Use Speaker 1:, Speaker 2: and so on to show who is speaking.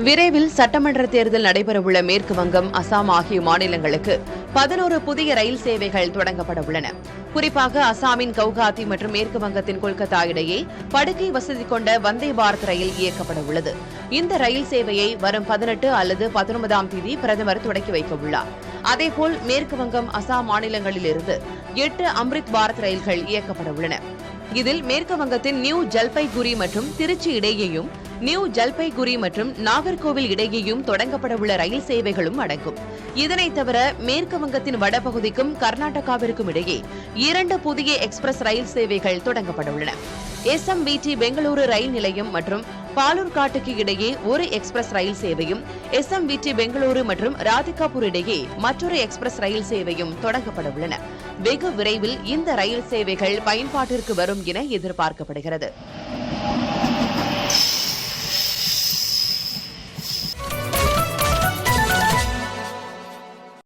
Speaker 1: விரைவில் சட்டமன்ற தேர்தல் நடைபெறவுள்ள மேற்கு வங்கம், அசாம் ஆகிய மாநிலங்களுக்கு 11 புதிய ரயில் சேவைகள் தொடங்கப்பட உள்ளன. குறிப்பாக அசாமின் கவுகாத்தி மற்றும் மேற்கு வங்கத்தின் கொல்கத்தா இடையே படுக்கை வசதி கொண்ட வந்தே பாரத் ரயில் இயக்கப்பட உள்ளது. இந்த ரயில் சேவையை வரும் 18 அல்லது 19ஆம் தேதி பிரதமர் தொடக்கி வைக்க உள்ளார். அதேபோல் மேற்கு வங்கம், அசாம் மாநிலங்களிலிருந்து 8 அம்ரித் பாரத் ரயில்கள் இயக்கப்பட உள்ளன. இதில் மேற்கு வங்கத்தின் நியூ ஜல்பைகுரி மற்றும் திருச்சி இடையேயும், நியூ ஜல்பைகுரி மற்றும் நாகர்கோவில் இடையேயும் தொடங்கப்படவுள்ள ரயில் சேவைகளும் அடங்கும். இதனைத் தவிர மேற்கு வங்கத்தின் வடபகுதிக்கும் கர்நாடகாவிற்கும் இடையே 2 புதிய எக்ஸ்பிரஸ் ரயில் சேவைகள் தொடங்கப்பட உள்ளன. SMBT பெங்களூரு ரயில் நிலையம் மற்றும் பாலூர்காட்டுக்கு இடையே ஒரு எக்ஸ்பிரஸ் ரயில் சேவையும், SMBT பெங்களூரு மற்றும் ராதிகாபூர் இடையே மற்றொரு எக்ஸ்பிரஸ் ரயில் சேவையும் தொடங்கப்பட உள்ளன. வெகு விரைவில் இந்த ரயில் சேவைகள் பயன்பாட்டிற்கு வரும் என எதிர்பார்க்கப்படுகிறது.